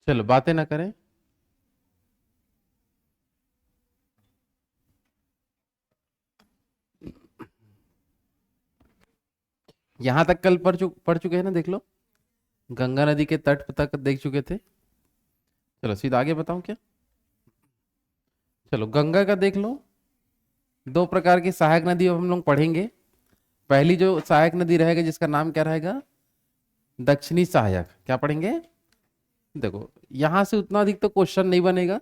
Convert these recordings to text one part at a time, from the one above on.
चलो बातें ना करें। यहां तक कल पढ़ चुके हैं ना, देख लो। गंगा नदी के तट तक देख चुके थे। चलो सीधा आगे बताऊं क्या? चलो गंगा का देख लो। दो प्रकार की सहायक नदी अब हम लोग पढ़ेंगे। पहली जो सहायक नदी रहेगा जिसका नाम क्या रहेगा? दक्षिणी सहायक। क्या पढ़ेंगे? देखो, यहां से उतना अधिक तो क्वेश्चन नहीं बनेगा।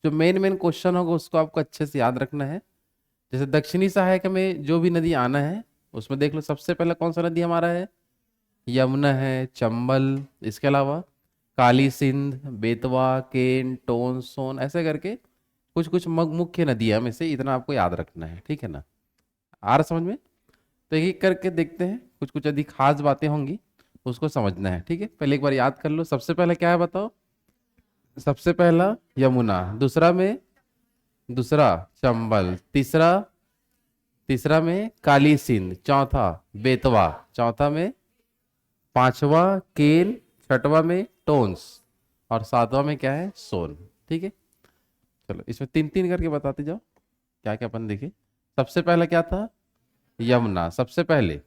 जो मेन मेन क्वेश्चन होगा उसको आपको अच्छे से याद रखना है। जैसे दक्षिणी सहायक में जो भी नदी आना है उसमें देख लो, सबसे पहले कौन सा नदी हमारा है? यमुना है, चंबल, इसके अलावा काली सिंध, बेतवा, केन, टोन, सोन, ऐसे करके कुछ कुछ मुख्य नदियां में से इतना आपको याद रखना है, ठीक है ना? आ रहा समझ में? तो एक एक करके देखते हैं, कुछ कुछ अधिक खास बातें होंगी, उसको समझना है, ठीक है? पहले एक बार याद कर लो, सबसे पहले क्या है बताओ? सबसे पहला यमुना, दूसरा में, दूसरा चंबल, तीसरा, तीसरा में काली सिंध, चौथा बेतवा, चौथा में, पांचवा केन, छठवा में टोन्स, और सातवां में क्या है? सोन। ठीक है? चलो इसमें तीन तीन करके बताते जाओ क्या क्या अपन देखे। सबसे पहला क्या था? यमुना सबसे पहले,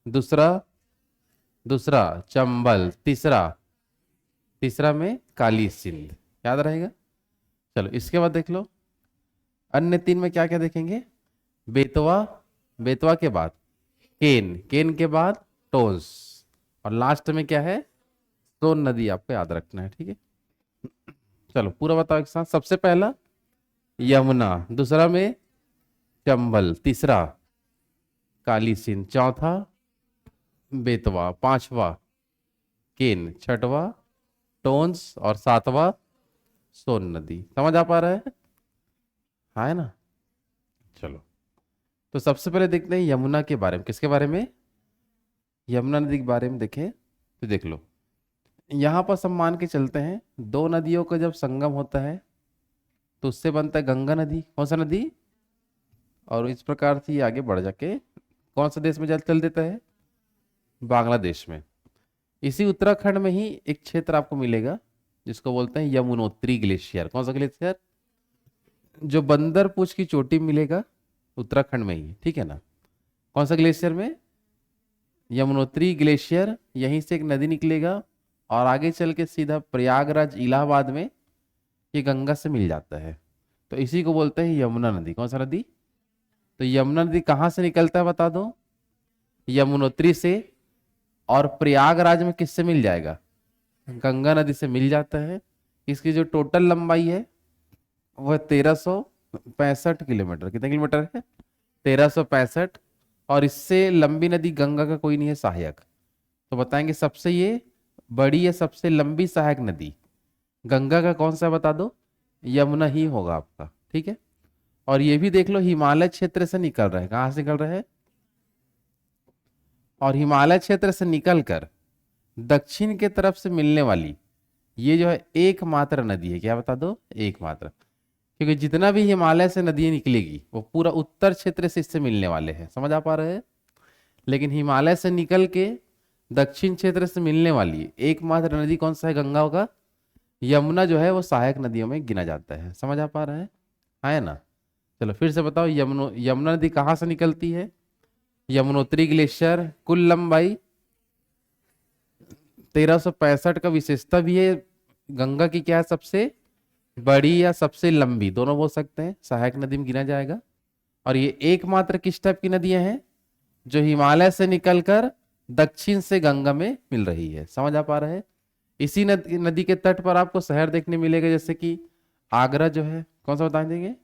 दूसरा, दूसरा चंबल, तीसरा, तीसरा में काली सिंध। याद रहेगा? चलो इसके बाद देख लो, अन्य तीन में क्या क्या देखेंगे? बेतवा, बेतवा के बाद केन, केन के बाद टोंस, और लास्ट में क्या है? सोन नदी आपको याद रखना है, ठीक है? चलो पूरा बताओ एक साथ। सबसे पहला यमुना, दूसरा में चंबल, तीसरा काली सिंध, चौथा बेतवा, पांचवा केन, छठवा टोन्स, और सातवां सोन नदी। समझ आ पा रहा है? हाँ है ना? चलो, तो सबसे पहले देखते हैं यमुना के बारे में। किसके बारे में? यमुना नदी के बारे में देखें तो देख लो, यहां पर सब मान के चलते हैं, दो नदियों का जब संगम होता है तो उससे बनता है गंगा नदी। कौन सा नदी? और इस प्रकार से ये आगे बढ़ जाके कौन सा देश में जल चल देता है? बांग्लादेश में। इसी उत्तराखंड में ही एक क्षेत्र आपको मिलेगा जिसको बोलते हैं यमुनोत्री ग्लेशियर। कौन सा ग्लेशियर? जो बंदरपुर की चोटी में मिलेगा, उत्तराखंड में ही, ठीक है ना? कौन सा ग्लेशियर में? यमुनोत्री ग्लेशियर। यहीं से एक नदी निकलेगा और आगे चल के सीधा प्रयागराज, इलाहाबाद में ये गंगा से मिल जाता है। तो इसी को बोलते हैं यमुना नदी। कौन सा नदी? तो यमुना नदी कहाँ से निकलता है बता दो? यमुनोत्री से। और प्रयागराज में किससे मिल जाएगा? गंगा नदी से मिल जाता है। इसकी जो टोटल लंबाई है वह 1365 किलोमीटर। कितने किलोमीटर है? 1365। और इससे लंबी नदी गंगा का कोई नहीं है सहायक। तो बताएंगे सबसे ये बड़ी या सबसे लंबी सहायक नदी गंगा का कौन सा बता दो? यमुना ही होगा आपका, ठीक है? और ये भी देख लो, हिमालय क्षेत्र से निकल रहा है। कहाँ से निकल रहा है? और हिमालय क्षेत्र से निकलकर दक्षिण के तरफ से मिलने वाली ये जो है एकमात्र नदी है। क्या बता दो? एकमात्र। क्योंकि जितना भी हिमालय से नदियां निकलेगी वो पूरा उत्तर क्षेत्र से इससे मिलने वाले हैं। समझ आ पा रहे हैं? लेकिन हिमालय से निकल के दक्षिण क्षेत्र से मिलने वाली एकमात्र नदी कौन सा है गंगा होगा? यमुना जो है वो सहायक नदियों में गिना जाता है। समझ आ पा रहा है? हाँ है ना? चलो फिर से बताओ, यमुना नदी कहाँ से निकलती है? यमुनोत्री ग्लेशियर। कुल लंबाई 1365 का विशेषता भी है। गंगा की क्या है? सबसे बड़ी या सबसे लंबी, दोनों बोल सकते हैं, सहायक नदी में गिना जाएगा। और ये एकमात्र किस टाइप की नदियां हैं? जो हिमालय से निकलकर दक्षिण से गंगा में मिल रही है। समझ आ पा रहा है? इसी नदी के तट पर आपको शहर देखने मिलेगा, जैसे कि आगरा जो है। कौन सा बता देंगे?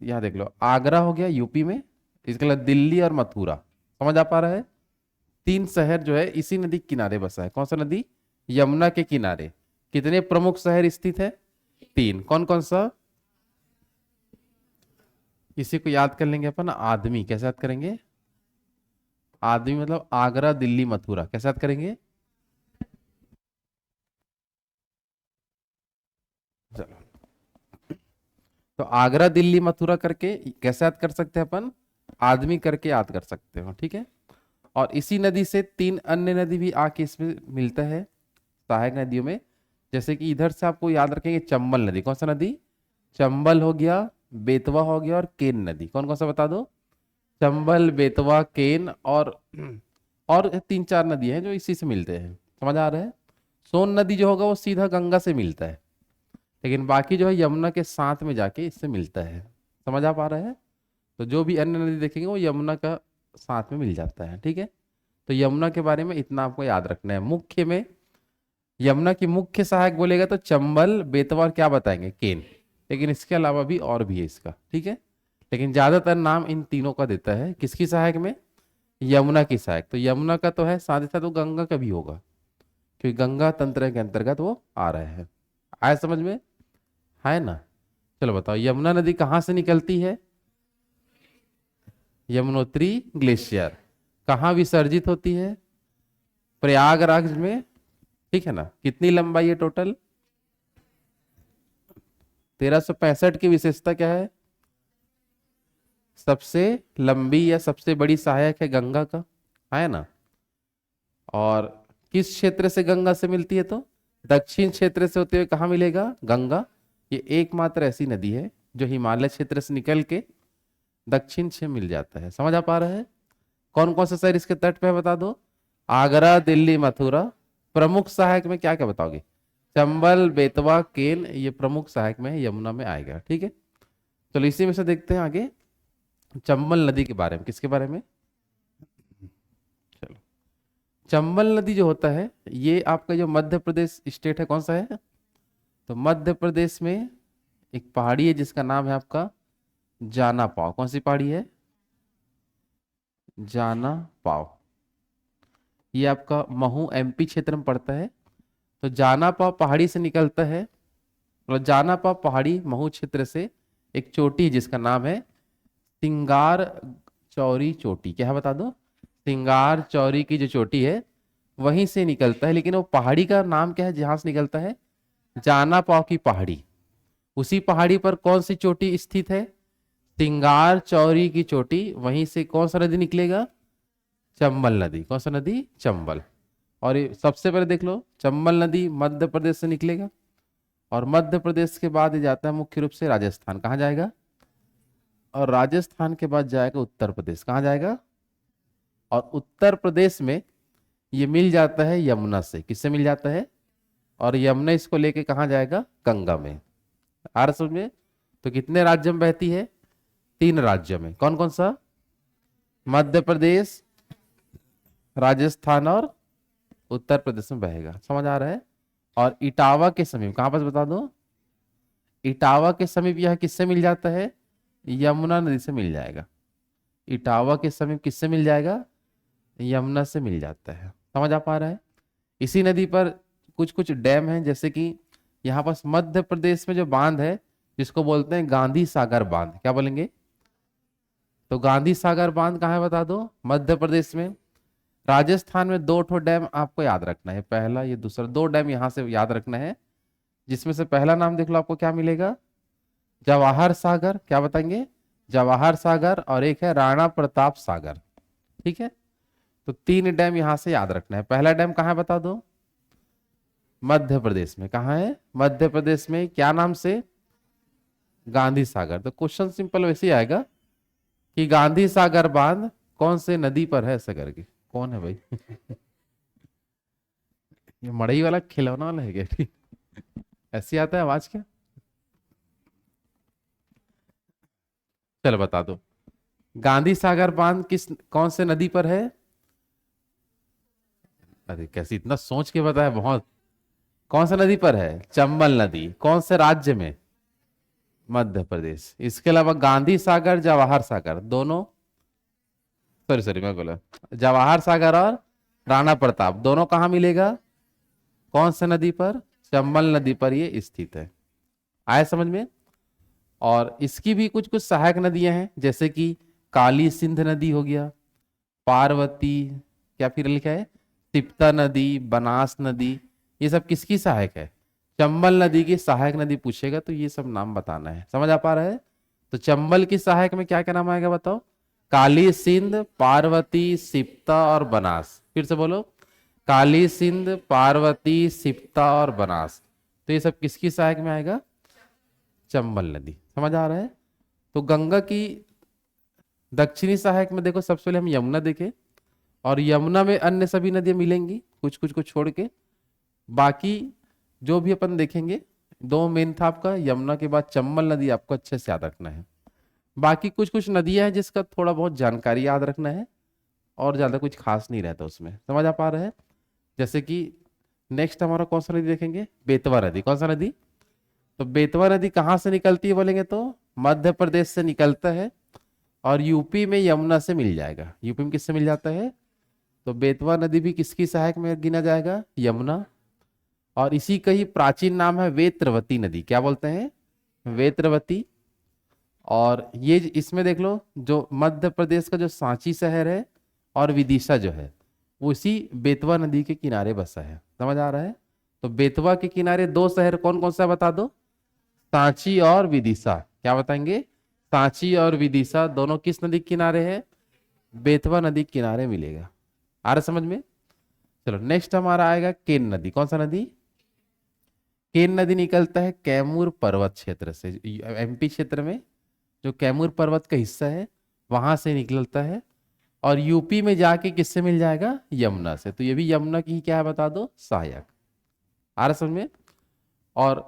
यहाँ देख लो, आगरा हो गया यूपी में, इसके अलावा दिल्ली और मथुरा। समझ आ पा रहा है? तीन शहर जो है इसी नदी के किनारे बसा है। कौन सा नदी? यमुना के किनारे। कितने प्रमुख शहर स्थित है? तीन। कौन कौन सा? इसी को याद कर लेंगे अपन, आदमी। कैसे याद करेंगे? आदमी मतलब आगरा, दिल्ली, मथुरा। कैसे याद करेंगे? चलो, तो आगरा, दिल्ली, मथुरा करके कैसे याद कर सकते हैं अपन? आदमी करके याद कर सकते हो, ठीक है? और इसी नदी से तीन अन्य नदी भी आके इसमें मिलता है सहायक नदियों में, जैसे कि इधर से आपको याद रखेंगे चंबल नदी, कौन सा नदी? चंबल हो गया, बेतवा हो गया और केन नदी। कौन कौन सा बता दो? चंबल, बेतवा, केन और तीन चार नदी हैं जो इसी से मिलते हैं। समझ आ रहा है? सोन नदी जो होगा वो सीधा गंगा से मिलता है, लेकिन बाकी जो है यमुना के साथ में जाके इससे मिलता है। समझ आ पा रहा है? तो जो भी अन्य नदी देखेंगे वो यमुना का साथ में मिल जाता है। ठीक है, तो यमुना के बारे में इतना आपको याद रखना है। मुख्य में यमुना की मुख्य सहायक बोलेगा तो चंबल, बेतवा और क्या बताएंगे? केन। लेकिन इसके अलावा भी और भी है इसका। ठीक है, लेकिन ज्यादातर नाम इन तीनों का देता है। किसकी सहायक में? यमुना की सहायक। तो यमुना का तो है, साथ ही साथ वो गंगा का भी होगा, क्योंकि गंगा तंत्र के अंतर्गत वो आ रहा है। आया समझ में? है ना? चलो बताओ, यमुना नदी कहाँ से निकलती है? यमुनोत्री ग्लेशियर। कहाँ विसर्जित होती है? प्रयागराज में। ठीक है ना? कितनी लंबाई है टोटल? 1365 की विशेषता क्या है? सबसे लंबी या सबसे बड़ी सहायक है गंगा का, है ना? और किस क्षेत्र से गंगा से मिलती है? तो दक्षिण क्षेत्र से होते हुए कहाँ मिलेगा? गंगा। ये एकमात्र ऐसी नदी है जो हिमालय क्षेत्र से निकल के दक्षिण से मिल जाता है। समझ आ पा रहा है? कौन कौन से शहर इसके तट पे है बता दो? आगरा, दिल्ली, मथुरा। प्रमुख सहायक में क्या क्या बताओगे? चंबल, बेतवा, केन, ये प्रमुख सहायक में है, यमुना में आएगा। ठीक है, चलो इसी में से देखते हैं आगे चंबल नदी के बारे में। किसके बारे में? चलो, चंबल नदी जो होता है ये आपका जो मध्य प्रदेश स्टेट है, कौन सा है? तो मध्य प्रदेश में एक पहाड़ी है जिसका नाम है आपका जाना पाव। कौन सी पहाड़ी है? जाना पाव। ये आपका महू एमपी क्षेत्र में पड़ता है। तो जाना पाव पहाड़ी से निकलता है, और जाना पाव पहाड़ी महू क्षेत्र से एक चोटी है जिसका नाम है सिंगार चौरी चोटी। क्या है बता दो? सिंगार चौरी की जो चोटी है वहीं से निकलता है। लेकिन वो पहाड़ी का नाम क्या है जहां से निकलता है? जाना पाव की पहाड़ी। उसी पहाड़ी पर कौन सी चोटी स्थित है? सिंगार चौरी की चोटी। वहीं से कौन सा नदी निकलेगा? चंबल नदी। कौन सा नदी? चंबल। और ये सबसे पहले देख लो, चंबल नदी मध्य प्रदेश से निकलेगा, और मध्य प्रदेश के बाद ये जाता है मुख्य रूप से राजस्थान। कहाँ जाएगा? और राजस्थान के बाद जाएगा उत्तर प्रदेश। कहाँ जाएगा? और उत्तर प्रदेश में ये मिल जाता है यमुना से। किससे मिल जाता है? और यमुना इसको लेके कहाँ जाएगा? गंगा में। आ रहा समझ में? तो कितने राज्य में बहती है? 3 राज्यों में। कौन कौन सा? मध्य प्रदेश, राजस्थान और उत्तर प्रदेश में बहेगा। समझ आ रहा है? और इटावा के समीप कहां पर बता दो? इटावा के समीप यह किससे मिल जाता है? यमुना नदी से मिल जाएगा। इटावा के समीप किससे मिल जाएगा? यमुना से मिल जाता है। समझ आ पा रहा है? इसी नदी पर कुछ कुछ डैम हैं, जैसे कि यहाँ पास मध्य प्रदेश में जो बांध है जिसको बोलते हैं गांधी सागर बांध। क्या बोलेंगे? तो गांधी सागर बांध कहाँ है बता दो? मध्य प्रदेश में। राजस्थान में 2 ठो डैम आपको याद रखना है, पहला ये दूसरा। 2 डैम यहां से याद रखना है, जिसमें से पहला नाम देख लो आपको क्या मिलेगा? जवाहर सागर। क्या बताएंगे? जवाहर सागर। और एक है राणा प्रताप सागर। ठीक है, तो 3 डैम यहां से याद रखना है। पहला डैम कहाँ है बता दो? मध्य प्रदेश में। कहाँ है? मध्य प्रदेश में। क्या नाम से? गांधी सागर। तो क्वेश्चन सिंपल वैसे ही आएगा कि गांधी सागर बांध कौन से नदी पर है, ऐसा करके। कौन है भाई? ये मड़ई वाला खिलौना वाला है क्या? ठीक, ऐसे आता है आवाज क्या? चलो बता दो, गांधी सागर बांध किस कौन से नदी पर है? अरे कैसे इतना सोच के बताया, बहुत। कौन सा नदी पर है? चंबल नदी। कौन से राज्य में? मध्य प्रदेश। इसके अलावा गांधी सागर, जवाहर सागर दोनों, सॉरी सॉरी मैं बोला, जवाहर सागर और राणा प्रताप दोनों कहाँ मिलेगा? कौन से नदी पर? चंबल नदी पर ये स्थित है। आया समझ में? और इसकी भी कुछ कुछ सहायक नदियां हैं, जैसे कि काली सिंध नदी हो गया, पार्वती, क्या फिर लिखा है, तिप्ता नदी, बनास नदी। ये सब किसकी सहायक है? चंबल नदी की सहायक नदी पूछेगा तो ये सब नाम बताना है। समझ आ पा रहा है? तो चंबल की सहायक में क्या क्या नाम आएगा बताओ? काली सिंध, पार्वती, सिप्ता और बनास। फिर से बोलो, काली सिंध, पार्वती, सिप्ता और बनास। तो ये सब किसकी सहायक में आएगा? चंबल नदी। समझ आ रहा है? तो गंगा की दक्षिणी सहायक में देखो, सबसे पहले हम यमुना देखें, और यमुना में अन्य सभी नदियां मिलेंगी कुछ कुछ को छोड़ के। बाकी जो भी अपन देखेंगे, दो मेन था आपका, यमुना के बाद चंबल नदी आपको अच्छे से याद रखना है। बाकी कुछ कुछ नदियां हैं जिसका थोड़ा बहुत जानकारी याद रखना है, और ज्यादा कुछ खास नहीं रहता उसमें। समझ आ पा रहा है? जैसे कि नेक्स्ट हमारा कौन सा नदी देखेंगे? बेतवा नदी। कौन सा नदी? तो बेतवा नदी कहाँ से निकलती है बोलेंगे तो मध्य प्रदेश से निकलता है, और यूपी में यमुना से मिल जाएगा। यूपी में किससे मिल जाता है? तो बेतवा नदी भी किसकी सहायक में गिना जाएगा? यमुना। और इसी का ही प्राचीन नाम है वेत्रवती नदी। क्या बोलते हैं? वेत्रवती। और ये इसमें देख लो, जो मध्य प्रदेश का जो सांची शहर है और विदिशा जो है, वो इसी बेतवा नदी के किनारे बसा है। समझ आ रहा है? तो बेतवा के किनारे दो शहर कौन कौन सा बता दो? सांची और विदिशा। क्या बताएंगे? सांची और विदिशा दोनों किस नदी के किनारे है? बेतवा नदी के किनारे मिलेगा। आ रहा समझ में? चलो नेक्स्ट हमारा आएगा केन नदी। कौन सा नदी? केन नदी निकलता है कैमूर पर्वत क्षेत्र से। एमपी क्षेत्र में जो कैमूर पर्वत का हिस्सा है वहां से निकलता है, और यूपी में जाके किससे मिल जाएगा? यमुना से। तो ये भी यमुना की ही क्या है बता दो? सहायक। आ रहा समझ में? और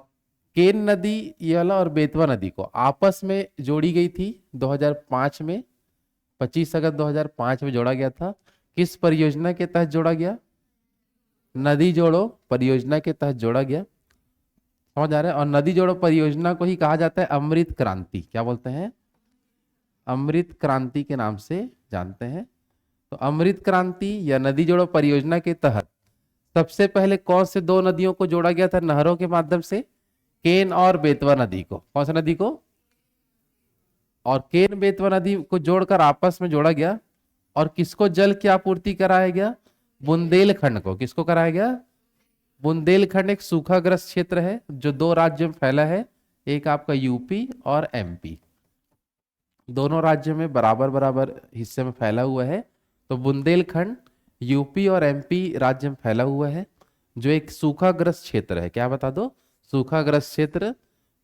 केन नदी ये वाला और बेतवा नदी को आपस में जोड़ी गई थी 2005 में, 25 अगस्त 2005 में जोड़ा गया था। किस परियोजना के तहत जोड़ा गया? नदी जोड़ो परियोजना के तहत जोड़ा गया। समझ आ रहा है? और नदी जोड़ो परियोजना को ही कहा जाता है अमृत क्रांति। क्या बोलते हैं? अमृत क्रांति के नाम से जानते हैं। तो अमृत क्रांति या नदी जोड़ो परियोजना के तहत सबसे पहले कौन से दो नदियों को जोड़ा गया था नहरों के माध्यम से? केन और बेतवा नदी को। कौन सा नदी को? और केन बेतवा नदी को जोड़कर आपस में जोड़ा गया, और किसको जल की आपूर्ति कराया गया? बुंदेलखंड को। किसको कराया गया? बुंदेलखंड एक सूखाग्रस्त क्षेत्र है जो दो राज्यों में फैला है, एक आपका यूपी और एमपी। दोनों राज्यों में बराबर बराबर हिस्से में फैला हुआ है। तो बुंदेलखंड यूपी और एमपी राज्य में फैला हुआ है, जो एक सूखाग्रस्त क्षेत्र है। क्या बता दो? सूखाग्रस्त क्षेत्र।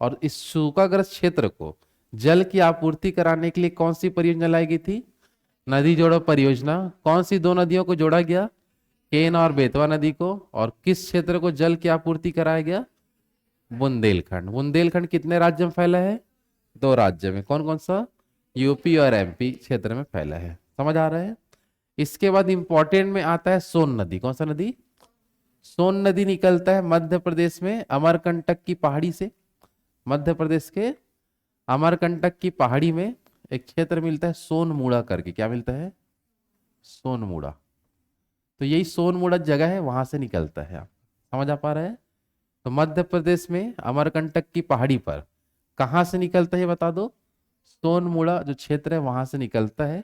और इस सूखाग्रस्त क्षेत्र को जल की आपूर्ति कराने के लिए कौन सी परियोजना लाई गई थी? नदी जोड़ो परियोजना। कौन सी दो नदियों को जोड़ा गया? केन और बेतवा नदी को। और किस क्षेत्र को जल की आपूर्ति कराया गया? बुंदेलखंड। बुंदेलखंड कितने राज्य में फैला है? दो राज्य में। कौन कौन सा? यूपी और एमपी क्षेत्र में फैला है। समझ आ रहा है? इसके बाद इंपॉर्टेंट में आता है सोन नदी। कौन सा नदी? सोन नदी निकलता है मध्य प्रदेश में अमरकंटक की पहाड़ी से। मध्य प्रदेश के अमरकंटक की पहाड़ी में एक क्षेत्र मिलता है सोनमुड़ा करके। क्या मिलता है? सोनमुड़ा। तो यही सोनमुड़ा जगह है, वहां से निकलता है। आप समझ आ पा रहे हैं? तो मध्य प्रदेश में अमरकंटक की पहाड़ी पर कहां से निकलता है बता दो? सोनमुड़ा जो क्षेत्र है वहां से निकलता है,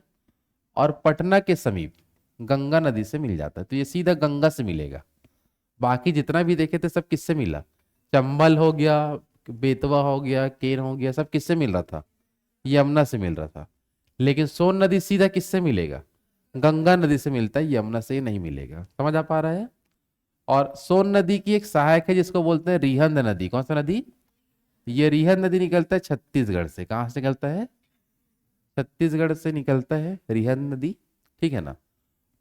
और पटना के समीप गंगा नदी से मिल जाता है। तो ये सीधा गंगा से मिलेगा। बाकी जितना भी देखे थे सब किससे मिला? चंबल हो गया, बेतवा हो गया, केन हो गया, सब किससे मिल रहा था? यमुना से मिल रहा था। लेकिन सोन नदी सीधा किससे मिलेगा? गंगा नदी से मिलता है, यमुना से नहीं मिलेगा। समझ आ पा रहा है? और सोन नदी की एक सहायक है जिसको बोलते हैं रिहंद नदी। कौन सा नदी? ये रिहंद नदी निकलता है छत्तीसगढ़ से। कहां से निकलता है? छत्तीसगढ़ से निकलता है रिहंद नदी। ठीक है ना?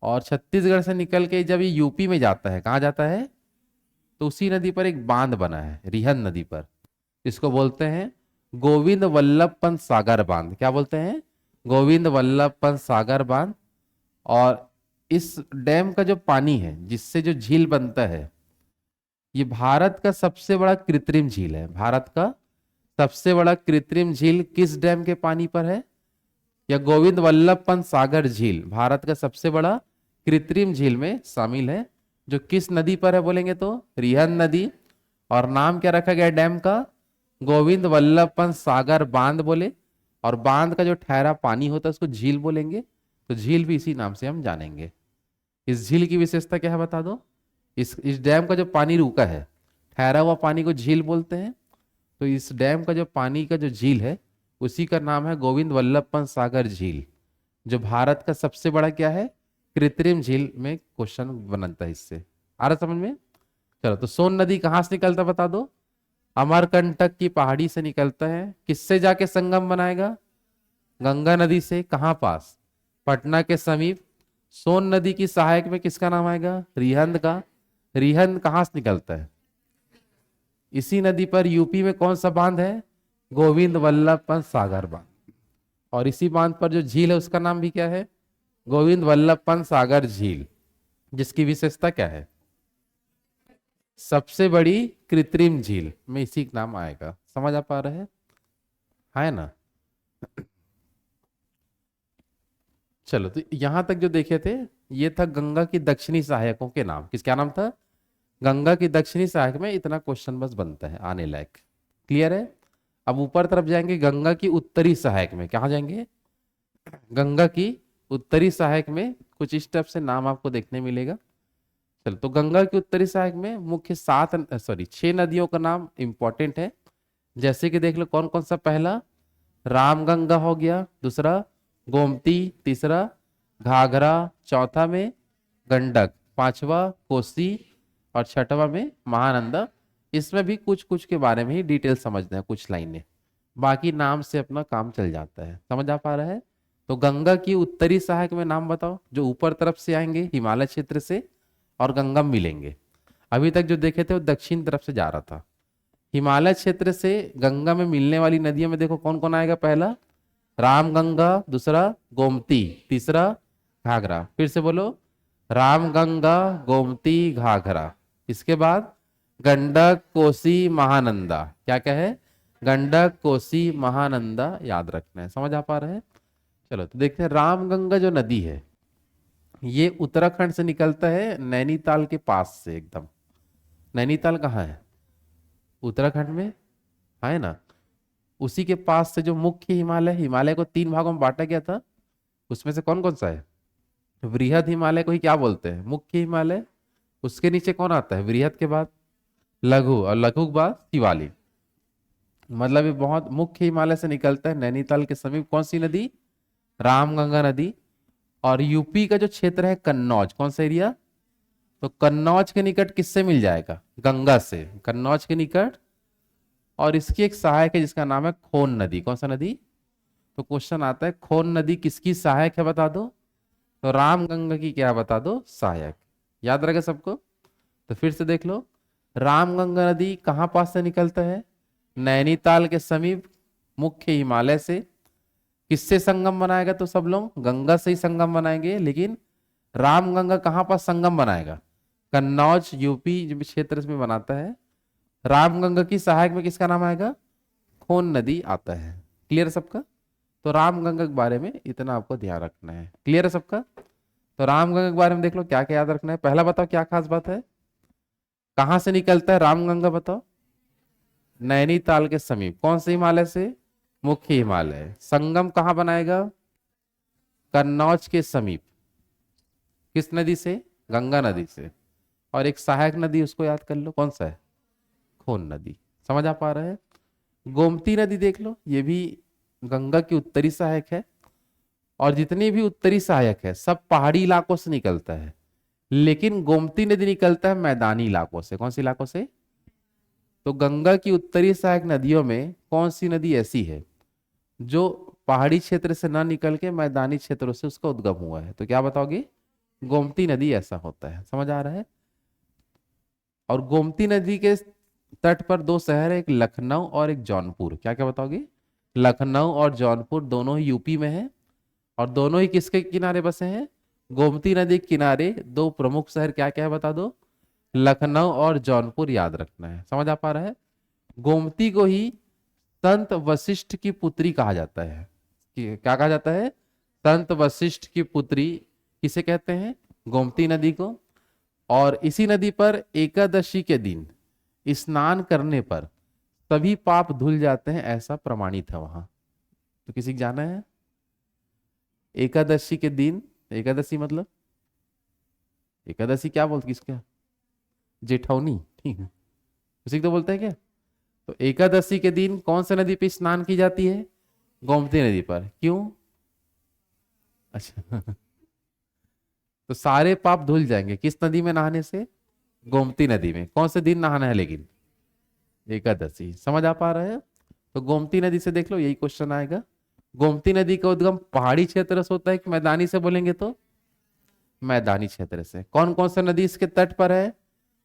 और छत्तीसगढ़ से निकल के जब ये यूपी में जाता है, कहाँ जाता है? तो उसी नदी पर एक बांध बना है रिहंद नदी पर, इसको बोलते हैं गोविंद वल्लभ पंत सागर बांध। क्या बोलते हैं? गोविंद वल्लभ पंत सागर बांध। और इस डैम का जो पानी है जिससे जो झील बनता है, ये भारत का सबसे बड़ा कृत्रिम झील है। भारत का सबसे बड़ा कृत्रिम झील किस डैम के पानी पर है? या गोविंद वल्लभ पंत सागर झील भारत का सबसे बड़ा कृत्रिम झील में शामिल है, जो किस नदी पर है बोलेंगे तो? रिहंद नदी। और नाम क्या रखा गया डैम का? गोविंद वल्लभ पंत सागर बांध बोले। और बांध का जो ठहरा पानी होता है उसको झील बोलेंगे। तो झील भी इसी नाम से हम जानेंगे। इस झील की विशेषता क्या है बता दो? इस डैम का जो पानी रुका है, ठहरा हुआ पानी को झील बोलते हैं। तो इस डैम का जो पानी का जो झील है उसी का नाम है गोविंद वल्लभ पंत सागर झील, जो भारत का सबसे बड़ा क्या है? कृत्रिम झील में क्वेश्चन बनता है इससे। आ रहा समझ में? चलो, तो सोन नदी कहां से निकलता बता दो? अमरकंटक की पहाड़ी से निकलता है, किससे जाके संगम बनाएगा? गंगा नदी से। कहाँ पास? पटना के समीप। सोन नदी की सहायक में किसका नाम आएगा? रिहंद का। रिहंद कहाँ से निकलता है? इसी नदी पर यूपी में कौन सा बांध है? गोविंद वल्लभ पंत सागर बांध। और इसी बांध पर जो झील है उसका नाम भी क्या है? गोविंद वल्लभ पंत सागर झील। जिसकी विशेषता क्या है? सबसे बड़ी कृत्रिम झील में इसी का नाम आएगा। समझ आ पा रहे हैं? है ना? चलो, तो यहां तक जो देखे थे ये था गंगा की दक्षिणी सहायकों के नाम। किस क्या नाम था? गंगा की दक्षिणी सहायक में इतना क्वेश्चन बस बनता है आने लायक। क्लियर है? अब ऊपर तरफ जाएंगे, गंगा की उत्तरी सहायक में। कहाँ जाएंगे? गंगा की उत्तरी सहायक में कुछ इस टाइप से नाम आपको देखने मिलेगा। चलो, तो गंगा की उत्तरी सहायक में मुख्य 6 नदियों का नाम इंपॉर्टेंट है। जैसे कि देख लो कौन कौन सा। पहला रामगंगा हो गया, दूसरा गोमती, तीसरा घाघरा, चौथा में गंडक, पांचवा कोसी और छठवा में महानंदा। इसमें भी कुछ कुछ के बारे में ही डिटेल समझना है, कुछ लाइनें। बाकी नाम से अपना काम चल जाता है। समझ आ पा रहा है? तो गंगा की उत्तरी सहायक में नाम बताओ जो ऊपर तरफ से आएंगे हिमालय क्षेत्र से और गंगा मिलेंगे। अभी तक जो देखे थे वो दक्षिण तरफ से जा रहा था। हिमालय क्षेत्र से गंगा में मिलने वाली नदियों में देखो कौन कौन आएगा। पहला रामगंगा, दूसरा गोमती, तीसरा घाघरा। फिर से बोलो, रामगंगा, गोमती, घाघरा। इसके बाद गंडक, कोसी, महानंदा। क्या क्या है? गंडक, कोसी, महानंदा याद रखना है। समझ आ पा रहे हैं? चलो, तो देखते हैं रामगंगा जो नदी है ये उत्तराखंड से निकलता है, नैनीताल के पास से एकदम। नैनीताल कहाँ है? उत्तराखंड में है ना। उसी के पास से जो मुख्य हिमालय, हिमालय को 3 भागों में बांटा गया था, उसमें से कौन कौन सा है? वृहद हिमालय को ही क्या बोलते हैं? मुख्य हिमालय। उसके नीचे कौन आता है वृहद के बाद? लघु, और लघु के बाद शिवालिक। मतलब ये बहुत मुख्य हिमालय से निकलता है। नैनीताल के समीप कौन सी नदी? रामगंगा नदी। और यूपी का जो क्षेत्र है कन्नौज, कौन सा एरिया? तो कन्नौज के निकट किससे मिल जाएगा? गंगा से, कन्नौज के निकट। और इसकी एक सहायक है जिसका नाम है खोन नदी। कौन सा नदी? तो क्वेश्चन आता है खोन नदी किसकी सहायक है बता दो। तो रामगंगा की क्या बता दो? सहायक। याद रहेगा सबको? तो फिर से देख लो, रामगंगा नदी कहाँ पास से निकलता है? नैनीताल के समीप, मुख्य हिमालय से। किससे संगम बनाएगा? तो सब लोग गंगा से ही संगम बनाएंगे, लेकिन रामगंगा कहाँ पास संगम बनाएगा? कन्नौज यूपी जो क्षेत्र में बनाता है। रामगंगा की सहायक में किसका नाम आएगा? खोन नदी आता है। क्लियर है सबका? तो रामगंगा के बारे में इतना आपको ध्यान रखना है। क्लियर है सबका? तो रामगंगा के बारे में देख लो क्या क्या याद रखना है। पहला बताओ क्या खास बात है? कहां से निकलता है रामगंगा बताओ? नैनीताल के समीप। कौन से हिमालय से? मुख्य हिमालय। संगम कहां बनाएगा? कन्नौज के समीप। किस नदी से? गंगा नदी से। और एक सहायक नदी उसको याद कर लो, कौन सा है? खोन नदी। समझ आ पा रहा है? गोमती नदी देख लो, ये भी गंगा की उत्तरी सहायक है। और जितनी भी उत्तरी सहायक है सब पहाड़ी इलाकों से निकलता है, लेकिन गोमती नदी निकलता है मैदानी इलाकों से। कौन से इलाकों से? तो गंगा की उत्तरी सहायक नदियों में कौन सी नदी ऐसी है जो पहाड़ी क्षेत्र से ना निकल के मैदानी क्षेत्रों से उसका उद्गम हुआ है? तो क्या बताओगे? गोमती नदी ऐसा होता है। समझ आ रहा है? और गोमती नदी के तट पर 2 शहर है, एक लखनऊ और एक जौनपुर। क्या क्या बताओगे? लखनऊ और जौनपुर दोनों ही यूपी में है। और दोनों ही किसके किनारे बसे हैं? गोमती नदी के किनारे 2 प्रमुख शहर क्या क्या है बता दो? लखनऊ और जौनपुर याद रखना है। समझ आ पा रहा है? गोमती को ही संत वशिष्ठ की पुत्री कहा जाता है। क्या कहा जाता है? संत वशिष्ठ की पुत्री किसे कहते हैं? गोमती नदी को। और इसी नदी पर एकादशी के दिन स्नान करने पर सभी पाप धुल जाते हैं, ऐसा प्रमाणित है वहां। तो किसी को जाना है? एकादशी के दिन, एकादशी मतलब एकादशी क्या बोलते किसका? जेठौनी, ठीक है, उसी को तो बोलते हैं क्या? तो एकादशी के दिन कौन सी नदी पे स्नान की जाती है? गोमती नदी पर। क्यों? अच्छा तो सारे पाप धुल जाएंगे किस नदी में नहाने से? गोमती नदी में। कौन से दिन नहाना है लेकिन? एकादशी। समझ आ पा रहा है? तो गोमती नदी से देख लो, यही क्वेश्चन आएगा। गोमती नदी का उद्गम पहाड़ी क्षेत्र से होता है कि मैदानी से बोलेंगे तो मैदानी क्षेत्र से। कौन कौन सा नदी इसके तट पर है?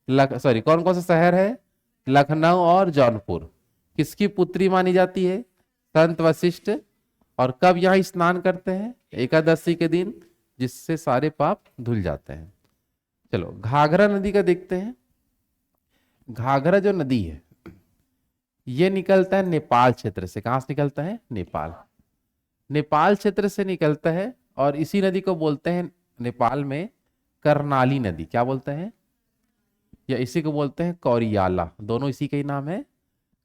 सॉरी, कौन कौन सा शहर है? लखनऊ और जौनपुर। किसकी पुत्री मानी जाती है? संत वशिष्ठ। और कब यहाँ स्नान करते हैं? एकादशी के दिन, जिससे सारे पाप धुल जाते हैं। चलो घाघरा नदी का देखते हैं। घाघरा जो नदी है ये निकलता है नेपाल क्षेत्र से। कहां से निकलता है? नेपाल। नेपाल क्षेत्र से निकलता है और इसी नदी को बोलते हैं नेपाल में कर्णाली नदी। क्या बोलते हैं? या इसी को बोलते हैं कौरियाला। दोनों इसी का ही नाम है,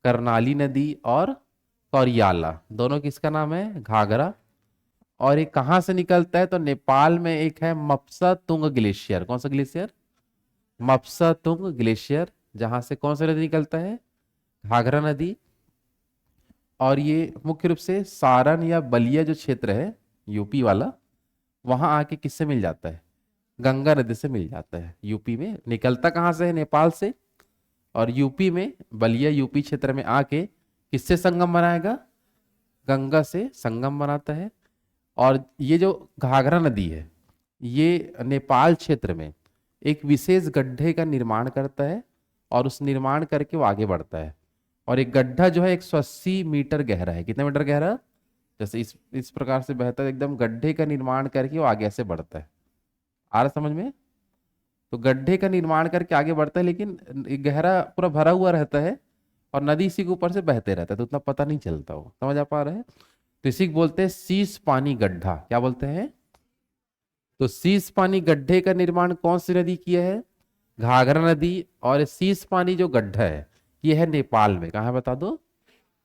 कर्णाली नदी और कौरियाला। दोनों किसका नाम है? घाघरा। और ये कहां से निकलता है? तो नेपाल में एक है मप्सा तुंग ग्लेशियर। कौन सा ग्लेशियर? मप्सा तुंग ग्लेशियर। जहां से कौन सा नदी निकलता है? घाघरा नदी। और ये मुख्य रूप से सारण या बलिया जो क्षेत्र है यूपी वाला, वहां आके किससे मिल जाता है? गंगा नदी से मिल जाता है। यूपी में निकलता कहां से है? नेपाल से। और यूपी में बलिया यूपी क्षेत्र में आके किससे संगम बनाएगा? गंगा से संगम बनाता है। और ये जो घाघरा नदी है ये नेपाल क्षेत्र में एक विशेष गड्ढे का निर्माण करता है और उस निर्माण करके वो आगे बढ़ता है। और एक गड्ढा जो है 180 मीटर गहरा है। कितने मीटर गहरा? जैसे इस प्रकार से बहता है, एकदम गड्ढे का निर्माण करके वो आगे से बढ़ता है। आ रहा समझ में? तो गड्ढे का निर्माण करके आगे बढ़ता है, लेकिन गहरा पूरा भरा हुआ रहता है और नदी इसी के ऊपर से बहते रहता है, तो उतना पता नहीं चलता। वो समझ आ पा रहे हैं? तो इसी को बोलते हैं शीश पानी गड्ढा। क्या बोलते हैं? तो शीश पानी गड्ढे का निर्माण कौन सी नदी किया है? घाघरा नदी। और शीश पानी जो गड्ढा है ये है नेपाल में। कहाँ है बता दो?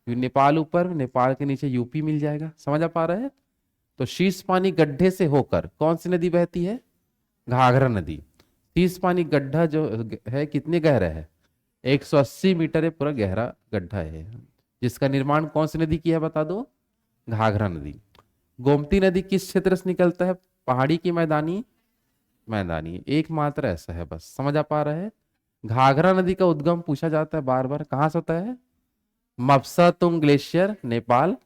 नेपाल ऊपर, नेपाल के नीचे यूपी मिल जाएगा। समझ आ पा रहा है? तो शीश पानी गड्ढे से होकर कौन सी नदी बहती है? घाघरा नदी। शीश पानी गड्ढा जो है कितने गहरा है? 180 मीटर है, पूरा गहरा गड्ढा है, जिसका निर्माण कौन सी नदी की है बता दो? घाघरा नदी। गोमती नदी किस क्षेत्र से निकलता है? पहाड़ी की मैदानी? मैदानी। एकमात्र ऐसा है बस। समझ आ पा रहा है? घाघरा नदी का उद्गम पूछा जाता है बार बार, कहां से होता है? मप्सा तुंग ग्लेशियर नेपाल।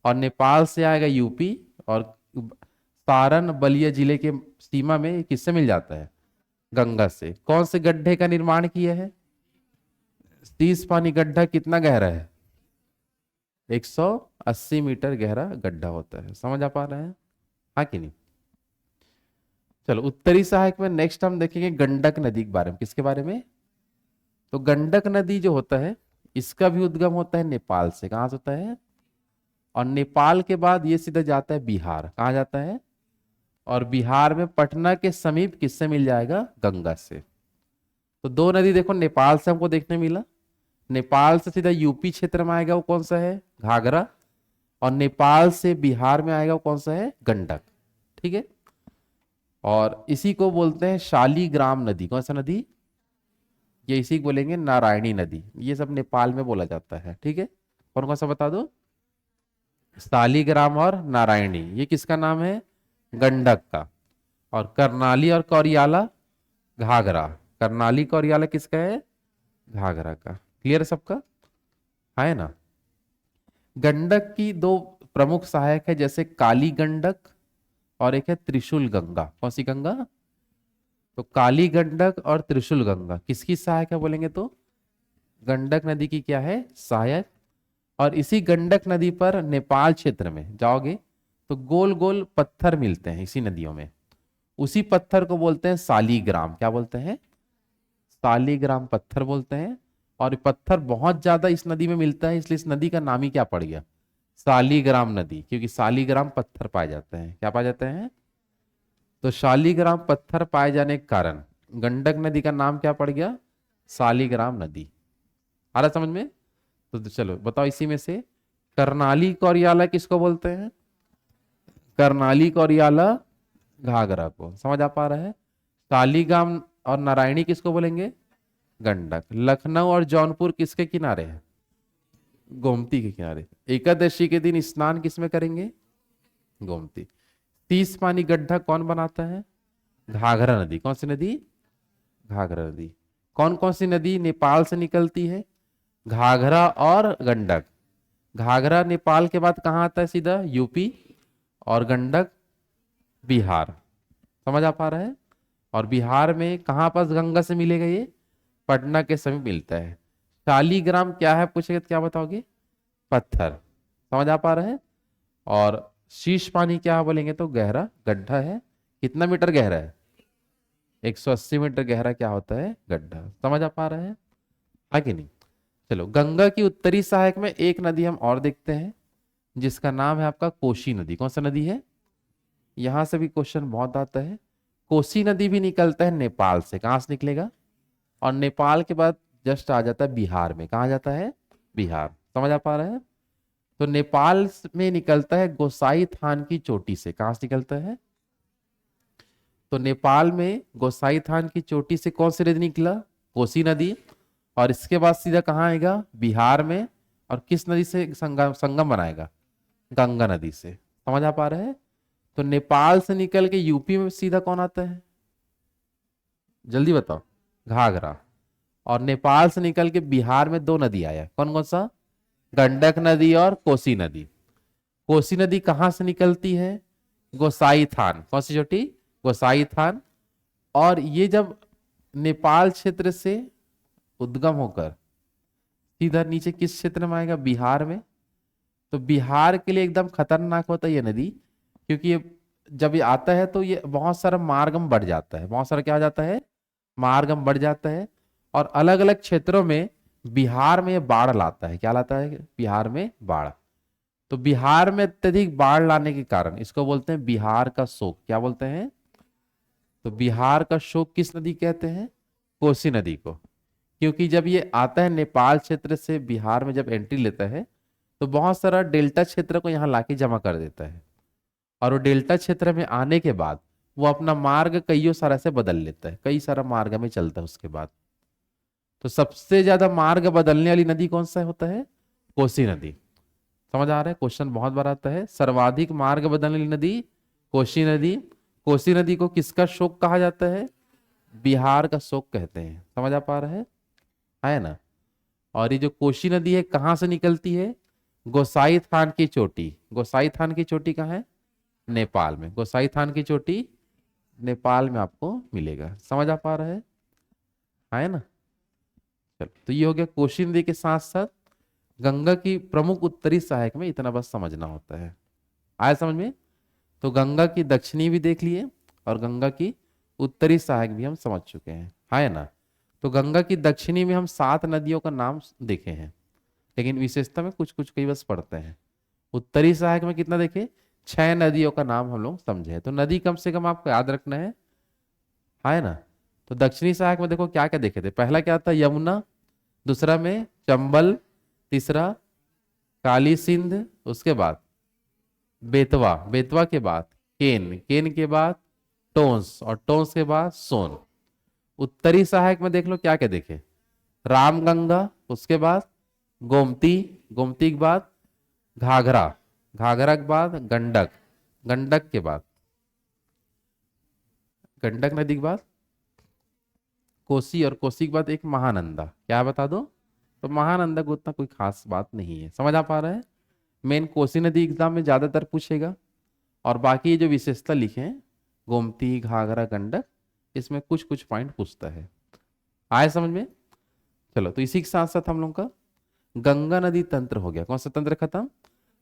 और नेपाल से आएगा यूपी। और सारण बलिया जिले के सीमा में किससे मिल जाता है? गंगा से। कौन से गड्ढे का निर्माण किया है? 30 पानी गड्ढा। कितना गहरा है? 180 मीटर गहरा गड्ढा होता है। समझ आ पा रहे हैं? हाँ कि नहीं? चलो उत्तरी सहायक में नेक्स्ट हम देखेंगे गंडक नदी के बारे में। किसके बारे में? तो गंडक नदी जो होता है इसका भी उद्गम होता है नेपाल से। कहां से होता है? और नेपाल के बाद ये सीधा जाता है बिहार। कहाँ जाता है? और बिहार में पटना के समीप किससे मिल जाएगा? गंगा से। तो दो नदी देखो नेपाल से हमको देखने मिला। नेपाल से सीधा यूपी क्षेत्र में आएगा वो कौन सा है? घाघरा। और नेपाल से बिहार में आएगा वो कौन सा है? गंडक। ठीक है। और इसी को बोलते हैं शालीग्राम नदी। कौन सा नदी? ये इसी को बोलेंगे नारायणी नदी। ये सब नेपाल में बोला जाता है। ठीक है। कौन कौन सा बता दो? शालीग्राम और नारायणी। ये किसका नाम है? गंडक का। और कर्णाली और कौरियाला घाघरा। कर्णाली कौरियाला किसका है? घाघरा का। क्लियर है सबका? है ना? गंडक की दो प्रमुख सहायक है, जैसे काली गंडक और एक है त्रिशूल गंगा। कौन सी गंगा? तो काली गंडक और त्रिशूल गंगा किसकी सहायक है बोलेंगे तो? गंडक नदी की क्या है? सहायक। और इसी गंडक नदी पर नेपाल क्षेत्र में जाओगे तो गोल गोल पत्थर मिलते हैं इसी नदियों में। उसी पत्थर को बोलते हैं शालीग्राम। क्या बोलते हैं? शालीग्राम पत्थर बोलते हैं। और ये पत्थर बहुत ज्यादा इस नदी में मिलता है, इसलिए इस नदी का नाम ही क्या पड़ गया? शालीग्राम नदी। क्योंकि शालीग्राम पत्थर पाए जाते हैं। क्या पाए जाते हैं? तो शालीग्राम पत्थर पाए जाने के कारण गंडक नदी का नाम क्या पड़ गया? शालीग्राम नदी। आ रहा समझ में? तो चलो बताओ इसी में से कर्णाली कौरियाला किसको बोलते हैं? कर्णाली कौरियाला घाघरा को। समझ आ पा रहा है? शालीग्राम और नारायणी किसको बोलेंगे? गंडक। लखनऊ और जौनपुर किसके किनारे है? गोमती के किनारे। एकादशी के दिन स्नान किसमें करेंगे? गोमती। 30 पानी गड्ढा कौन बनाता है? घाघरा नदी। कौन सी नदी? घाघरा नदी। कौन कौन सी नदी नेपाल से निकलती है? घाघरा और गंडक। घाघरा नेपाल के बाद कहाँ आता है? सीधा यूपी। और गंडक बिहार। समझ आ पा रहा है? और बिहार में कहाँ पास गंगा से मिलेगा ये? पटना के समीप मिलता है। शालीग्राम क्या है पूछेगा तो क्या बताओगे? पत्थर। समझ आ पा रहा है? और शीश पानी क्या है बोलेंगे तो गहरा गड्ढा है। कितना मीटर गहरा है? 180 मीटर गहरा क्या होता है? गड्ढा। समझ आ पा रहा है कि नहीं? चलो, गंगा की उत्तरी सहायक में एक नदी हम और देखते हैं जिसका नाम है आपका कोसी नदी। कौन सा नदी है? यहां से भी क्वेश्चन बहुत आता है। कोसी नदी भी निकलता है नेपाल से। कहां से निकलेगा? और नेपाल के बाद जस्ट आ जाता है बिहार में। कहा जाता है? बिहार। समझ आ पा रहा है? तो नेपाल में निकलता है गोसाई थान की चोटी से। कहां से निकलता है? तो नेपाल में गोसाई थान की चोटी से कौन सी नदी निकला? कोसी नदी। और इसके बाद सीधा कहाँ आएगा? बिहार में। और किस नदी से संगम संगम बनाएगा? गंगा नदी से। समझ आ पा रहे हैं? तो नेपाल से निकल के यूपी में सीधा कौन आता है? जल्दी बताओ। घाघरा। और नेपाल से निकल के बिहार में दो नदी आया। कौन कौन सा? गंडक नदी और कोसी नदी। कोसी नदी कहां से निकलती है? गोसाई थान। कौन सी चोटी? गोसाई थान। और ये जब नेपाल क्षेत्र से उद्गम होकर सीधा नीचे किस क्षेत्र में आएगा? बिहार में। तो बिहार के लिए एकदम खतरनाक होता है ये नदी, क्योंकि ये जब ये आता है तो ये बहुत सारा मार्गम बढ़ जाता है। बहुत सारा क्या हो जाता है? मार्गम बढ़ जाता है। और अलग अलग क्षेत्रों में बिहार में ये बाढ़ लाता है। क्या लाता है? बिहार में बाढ़। तो बिहार में अत्यधिक बाढ़ लाने के कारण इसको बोलते हैं बिहार का शोक। क्या बोलते हैं? तो बिहार का शोक किस नदी कहते हैं? कोसी नदी को। क्योंकि जब ये आता है नेपाल क्षेत्र से बिहार में जब एंट्री लेता है तो बहुत सारा डेल्टा क्षेत्र को यहाँ लाके जमा कर देता है। और वो डेल्टा क्षेत्र में आने के बाद वो अपना मार्ग कईयों सारा से बदल लेता है। कई सारा मार्ग में चलता है उसके बाद। तो सबसे ज्यादा मार्ग बदलने वाली नदी कौन सा होता है? कोसी नदी। समझ आ रहा है? क्वेश्चन बहुत बार आता है। सर्वाधिक मार्ग बदलने वाली नदी कोसी नदी। कोसी नदी को किसका शोक कहा जाता है? बिहार का शोक कहते हैं। समझ आ पा रहा है ना? और ये जो कोसी नदी है कहां से निकलती है? गोसाई थान की चोटी। गोसाई थान की चोटी कहाँ है? नेपाल में। गोसाई थान की चोटी नेपाल में आपको मिलेगा। समझ आ पा रहा है ना? चलो, तो ये हो गया कोसी नदी के साथ साथ गंगा की प्रमुख उत्तरी सहायक में। इतना बस समझना होता है। आया समझ में? तो गंगा की दक्षिणी भी देख लिए और गंगा की उत्तरी सहायक भी हम समझ चुके हैं, है ना? तो गंगा की दक्षिणी में हम 7 नदियों का नाम देखे हैं, लेकिन विशेषता में कुछ कुछ कई बस पढ़ते हैं। उत्तरी सहायक में कितना देखे? 6 नदियों का नाम हम लोग समझे हैं। तो नदी कम से कम आपको याद रखना है ना? तो दक्षिणी सहायक में देखो क्या क्या देखे थे। पहला क्या था? यमुना। दूसरा में चंबल। तीसरा काली सिंध। उसके बाद बेतवा। बेतवा के बाद केन। केन के बाद टोंस। और टोंस के बाद सोन। उत्तरी सहायक में देख लो क्या क्या देखे। रामगंगा। उसके बाद गोमती। गोमती के बाद घाघरा। घाघरा के बाद गंडक। गंडक के बाद गंडक नदी के बाद कोसी। और कोसी के बाद एक महानंदा। क्या बता दो? तो महानंदा को उतना कोई खास बात नहीं है। समझ आ पा रहा है? मेन कोसी नदी एग्जाम में ज्यादातर पूछेगा। और बाकी ये जो विशेषता लिखे हैं गोमती, घाघरा, गंडक, इसमें कुछ कुछ पॉइंट पूछता है। आए समझ में? चलो, तो इसी के साथ साथ हम लोग का गंगा नदी तंत्र हो गया। कौन सा तंत्र खत्म?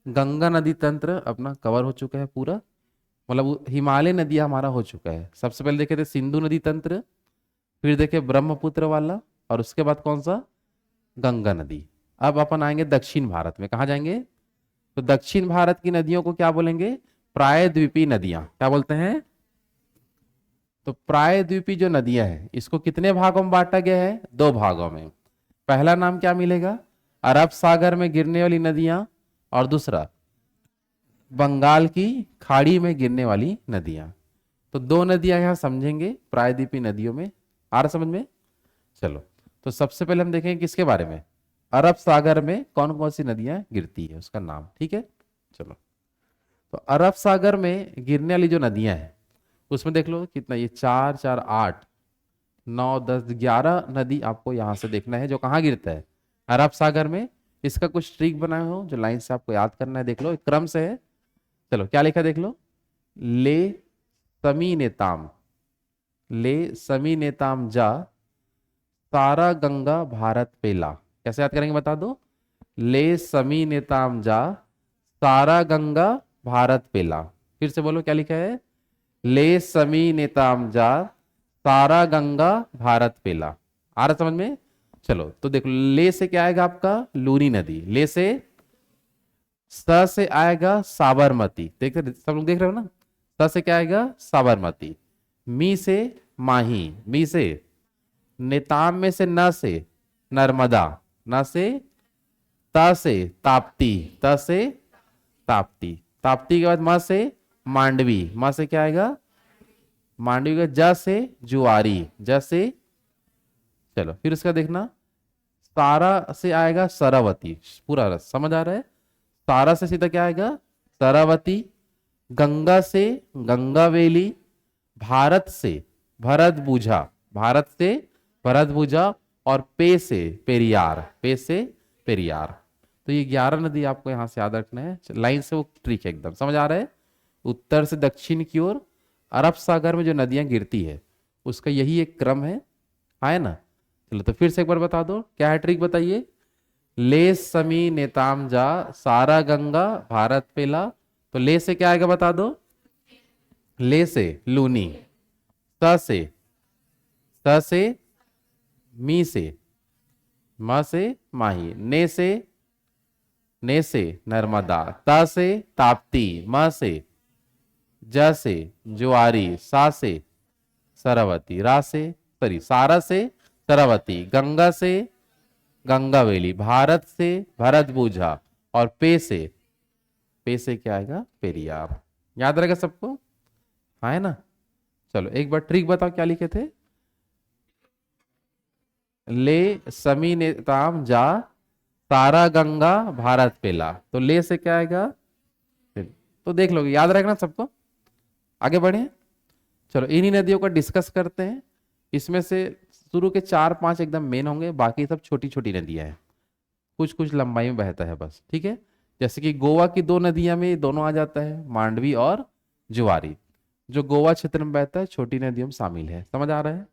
गंगा नदी तंत्र अपना कवर हो चुका है पूरा। मतलब हिमालय नदियां हमारा हो चुका है। सबसे पहले देखे थे सिंधु नदी तंत्र, फिर देखे ब्रह्मपुत्र वाला, और उसके बाद कौन सा? गंगा नदी। अब अपन आएंगे दक्षिण भारत में। कहा जाएंगे? तो दक्षिण भारत की नदियों को क्या बोलेंगे? प्रायद्वीपीय नदियां। क्या बोलते हैं? तो प्रायद्वीपीय जो नदियां हैं इसको कितने भागों में बांटा गया है? 2 भागों में। पहला नाम क्या मिलेगा? अरब सागर में गिरने वाली नदियां, और दूसरा बंगाल की खाड़ी में गिरने वाली नदियां। तो 2 नदियां यहां समझेंगे प्रायद्वीपीय नदियों में। आ रहा समझ में? चलो, तो सबसे पहले हम देखेंगे किसके बारे में? अरब सागर में कौन कौन सी नदियां गिरती है उसका नाम। ठीक है, चलो। तो अरब सागर में गिरने वाली जो नदियां हैं उसमें देख लो कितना, ये 4 4 8 9 10 11 नदी आपको यहां से देखना है जो कहाँ गिरता है? अरब सागर में। इसका कुछ ट्रिक बनाए हो जो लाइन से आपको याद करना है, देख लो, एक क्रम से है। चलो क्या लिखा देख लो, ले समी नेताम, ले समी नेताम जा सारा गंगा भारत पेला। कैसे याद करेंगे बता दो, ले समी नेताम जा सारा गंगा भारत पेला। फिर से बोलो क्या लिखा है, ले समी नेताम जा सारा गंगा भारत पेला। आ रहा समझ में? चलो तो देखो, ले से क्या आएगा आपका, लूनी नदी। ले से, स से आएगा साबरमती, देख रहे सब लोग, देख रहे हो ना, स से क्या आएगा साबरमती। मी से माही, मी से नेताम में से न से नर्मदा, न से त से ताप्ती, त से ताप्ती, ताप्ती के बाद म से मांडवी, म से क्या आएगा मांडवी का, ज से जुआरी, ज से, चलो फिर उसका देखना, सारा से आएगा सरवती, पूरा रस समझ आ रहा है, सारा से सीधा क्या आएगा सरवती, गंगा से गंगावेली, भारत से भरत बूझा, भारत से भरत बूझा, और पे से पेरियार, पे से पेरियार। तो ये 11 नदी आपको यहां से याद रखना है, लाइन से वो ट्रिक है, एकदम समझ आ रहा है। उत्तर से दक्षिण की ओर अरब सागर में जो नदियां गिरती है उसका यही एक क्रम है ना। चलो तो फिर से एक बार बता दो, क्या है ट्रिक बताइए, ले समी नेताम जा सारा गंगा भारत पेला। तो ले से क्या आएगा बता दो, ले से लूनी, स से मी से, म से माही, ने से नर्मदा, त से ताप्ती, म से ज से जुआरी, सा से सरवती, रा से सॉरी सारा से सरवती, गंगा से गंगावेली, भारत से भरत बूझा, और पे से क्या आएगा पेरियार। याद रहेगा सबको, हाँ है ना। चलो एक बार ट्रिक बताओ क्या लिखे थे, ले समी नेताम जा सारा गंगा भारत पेला। तो ले से क्या आएगा, तो देख लोगे, याद रहेगा ना सबको। आगे बढ़े, चलो इन्हीं नदियों को डिस्कस करते हैं। इसमें से शुरू के 4-5 एकदम मेन होंगे, बाकी सब छोटी छोटी नदियां हैं, कुछ कुछ लंबाई में बहता है बस, ठीक है। जैसे कि गोवा की 2 नदियां में दोनों आ जाता है, मांडवी और जुआरी, जो गोवा क्षेत्र में बहता है, छोटी नदियों में शामिल है, समझ आ रहा है।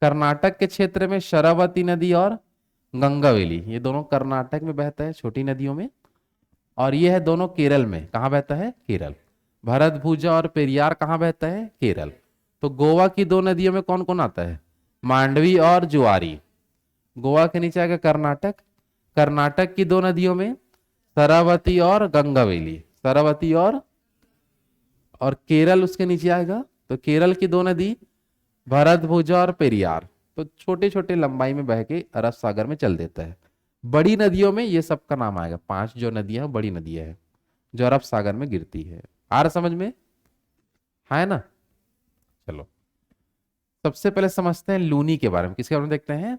कर्नाटक के क्षेत्र में शरावती नदी और गंगावेली, ये दोनों कर्नाटक में बहता है छोटी नदियों में, और ये है दोनों केरल में, कहाँ बहता है केरल। भरतभुजा और पेरियार कहाँ बहता है केरल। तो गोवा की 2 नदियों में कौन कौन आता है, मांडवी और जुआरी। गोवा के नीचे आएगा कर्नाटक, कर्नाटक की 2 नदियों में शरावती और गंगावेली, शरावती और केरल उसके नीचे आएगा। तो केरल की 2 नदी भरतभुजा और पेरियार, तो छोटे छोटे लंबाई में बह के अरब सागर में चल देता है। बड़ी नदियों में ये सब का नाम आएगा, 5 जो नदियां हैं बड़ी नदियां हैं जो अरब सागर में गिरती है। आ रहा समझ में, है ना। चलो सबसे पहले समझते हैं लूनी के बारे में, किसके बारे में देखते हैं।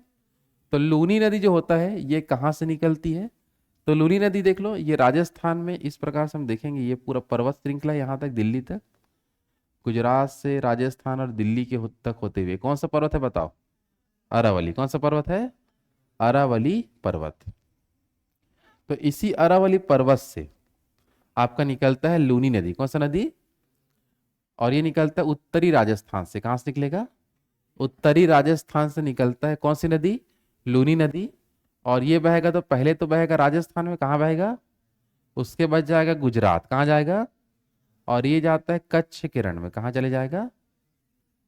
तो लूनी नदी जो होता है ये कहाँ से निकलती है, तो लूनी नदी देख लो, ये राजस्थान में इस प्रकार से हम देखेंगे, ये पूरा पर्वत श्रृंखला यहाँ तक दिल्ली तक, गुजरात से राजस्थान और दिल्ली के तक होते हुए, कौन सा पर्वत है बताओ, अरावली। कौन सा पर्वत है, अरावली पर्वत। तो इसी अरावली पर्वत से आपका निकलता है लूनी नदी, कौन सा नदी, और ये निकलता है उत्तरी राजस्थान से, कहां से निकलेगा, उत्तरी राजस्थान से निकलता है कौन सी नदी, लूनी नदी। और ये बहेगा तो पहले तो बहेगा राजस्थान में, कहाँ बहेगा, उसके बाद जाएगा गुजरात, कहाँ जाएगा, और ये जाता है कच्छ के रण में, कहाँ चले जाएगा,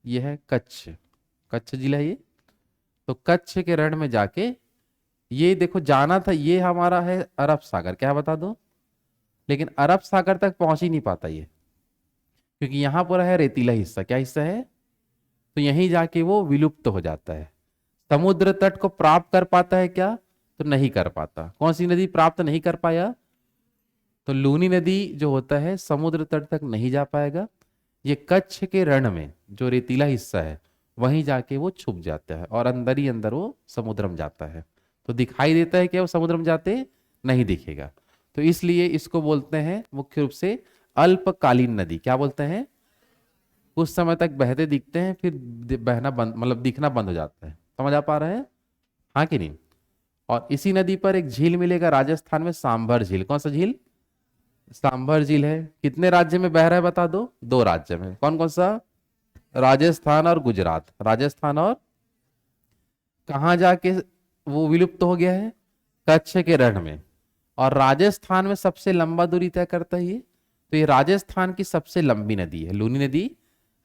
ये है कच्छ, कच्छ जिला ये। तो कच्छ के रण में जाके ये देखो जाना था, ये हमारा है अरब सागर, क्या बता दो, लेकिन अरब सागर तक पहुंच ही नहीं पाता ये, क्योंकि यहां पर है रेतीला हिस्सा, क्या हिस्सा है, तो यहीं जाके वो विलुप्त हो जाता है। समुद्र तट को प्राप्त कर पाता है क्या, तो नहीं कर पाता। कौन सी नदी प्राप्त नहीं कर पाया, तो लूनी नदी जो होता है समुद्र तट तक नहीं जा पाएगा, ये कच्छ के रण में जो रेतीला हिस्सा है वहीं जाके वो छुप जाता है, और अंदर ही अंदर वो समुद्र में जाता है। तो दिखाई देता है क्या वो समुद्र में जाते, नहीं दिखेगा। तो इसलिए इसको बोलते हैं मुख्य रूप से अल्पकालीन नदी, क्या बोलते हैं, कुछ समय तक बहते दिखते हैं, फिर बहना बंद, मतलब दिखना बंद हो जाता है। समझ आ पा रहा है, हाँ कि नहीं। और इसी नदी पर एक झील मिलेगा राजस्थान में, सांभर झील। कौन सा झील? सांभर झील है। कितने राज्य में बह रहा है बता दो? 2 राज्य में। कौन कौन सा? राजस्थान और गुजरात। राजस्थान और कहाँ जाके वो विलुप्त हो गया है? कच्छ के रण में। और राजस्थान में सबसे लंबा दूरी तय करता है ये, तो ये राजस्थान की सबसे लंबी नदी है लूनी नदी।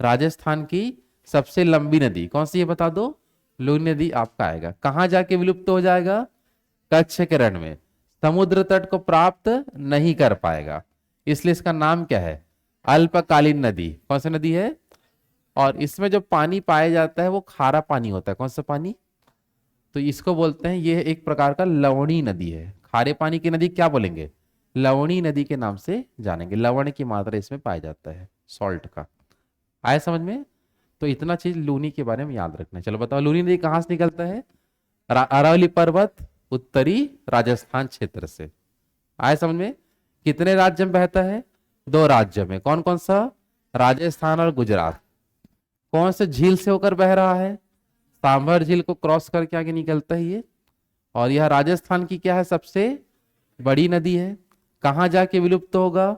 राजस्थान की सबसे लंबी नदी कौन सी है बता दो? लूनी नदी आपका आएगा। कहाँ जाके विलुप्त हो जाएगा? कच्छ के रण में। समुद्र तट को प्राप्त नहीं कर पाएगा, इसलिए इसका नाम क्या है? अल्पकालीन नदी। कौन सी नदी है? और इसमें जो पानी पाया जाता है वो खारा पानी होता है। कौन सा पानी? तो इसको बोलते हैं, ये एक प्रकार का लवणी नदी है। खारे पानी की नदी क्या बोलेंगे? लवणी नदी के नाम से जानेंगे। लवण की मात्रा इसमें पाया जाता है, सॉल्ट का। आया समझ में? तो इतना चीज लूनी के बारे में याद रखना है। चलो बताओ, लूनी नदी कहाँ से निकलता है? अरावली पर्वत, उत्तरी राजस्थान क्षेत्र से। आया समझ में? कितने राज्य में बहता है? 2 राज्य में। कौन कौन सा? राजस्थान और गुजरात। कौन से झील से होकर बह रहा है? सांभर झील को क्रॉस करके आगे निकलता है ये। और यह राजस्थान की क्या है? सबसे बड़ी नदी है। कहाँ जाके विलुप्त होगा?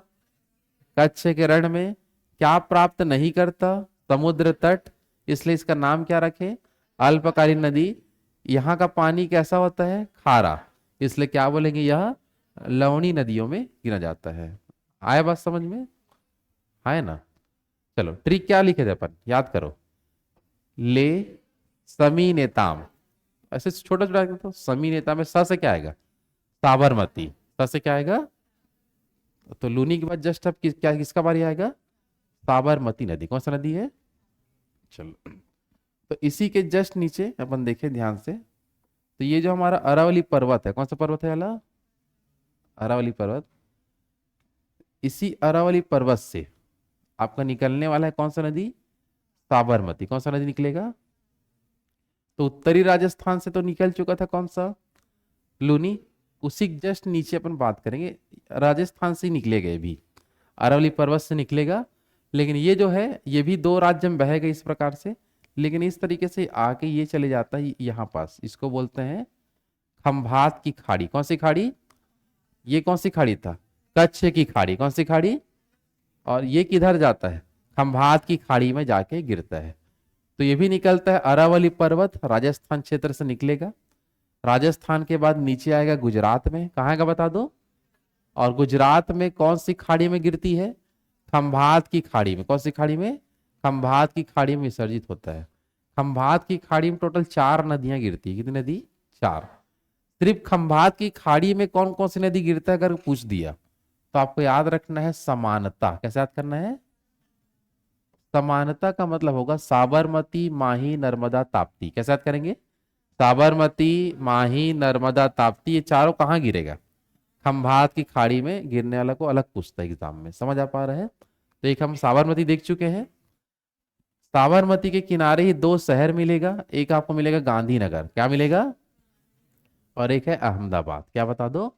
कच्छ के रण में। क्या प्राप्त नहीं करता? समुद्र तट। इसलिए इसका नाम क्या रखे? अल्पकालीन नदी। यहाँ का पानी कैसा होता है? खारा। इसलिए क्या बोलेंगे? यह लवणी नदियों में गिना जाता है। आया बात समझ में? है ना? चलो ट्रिक क्या लिखे थे अपन, याद करो। ले समी नेताम, ऐसे छोटा छोटा तो समी नेता में स से क्या आएगा? साबरमती। स से क्या आएगा? तो लूनी के बाद जस्ट अब क्या किसका बारी आएगा? साबरमती नदी। कौन सा नदी है? चलो, तो इसी के जस्ट नीचे अपन देखें ध्यान से, तो ये जो हमारा अरावली पर्वत है, कौन सा पर्वत है वाला? अरावली पर्वत। इसी अरावली पर्वत से आपका निकलने वाला है कौन सा नदी? साबरमती। कौन सा नदी निकलेगा? तो उत्तरी राजस्थान से तो निकल चुका था कौन सा? लूनी। उसी जस्ट नीचे अपन बात करेंगे, राजस्थान से ही निकलेगा ये भी, अरावली पर्वत से निकलेगा। लेकिन ये जो है ये भी 2 राज्य में बहेगा इस प्रकार से, लेकिन इस तरीके से आके ये चले जाता है यहाँ पास। इसको बोलते हैं खंभात की खाड़ी। कौन सी खाड़ी? ये कौन सी खाड़ी था? कच्छ की खाड़ी। कौन सी खाड़ी? और ये किधर जाता है? खंभात की खाड़ी में जाके गिरता है। तो ये भी निकलता है अरावली पर्वत, राजस्थान क्षेत्र से निकलेगा। राजस्थान के बाद नीचे आएगा गुजरात में। कहाँ आएगा बता दो? और गुजरात में कौन सी खाड़ी में गिरती है? खंभात की खाड़ी में। कौन सी खाड़ी में? खंभात की खाड़ी में विसर्जित होता है। खंभात की खाड़ी में टोटल 4 नदियां गिरती है। कितनी नदी? 4। सिर्फ खंभात की खाड़ी में कौन कौन सी नदी गिरता है अगर पूछ दिया तो आपको याद रखना है समानता। कैसे याद करना है? समानता का मतलब होगा साबरमती, माही, नर्मदा, ताप्ती। कैसे याद करेंगे? साबरमती, माही, नर्मदा, ताप्ती, ये चारों कहाँ गिरेगा? खंभात की खाड़ी में गिरने वाला को अलग पूछता है एग्जाम में। समझ आ पा रहे हैं? तो एक हम साबरमती देख चुके हैं। साबरमती के किनारे ही 2 शहर मिलेगा। एक आपको मिलेगा गांधीनगर। क्या मिलेगा? और एक है अहमदाबाद। क्या बता दो?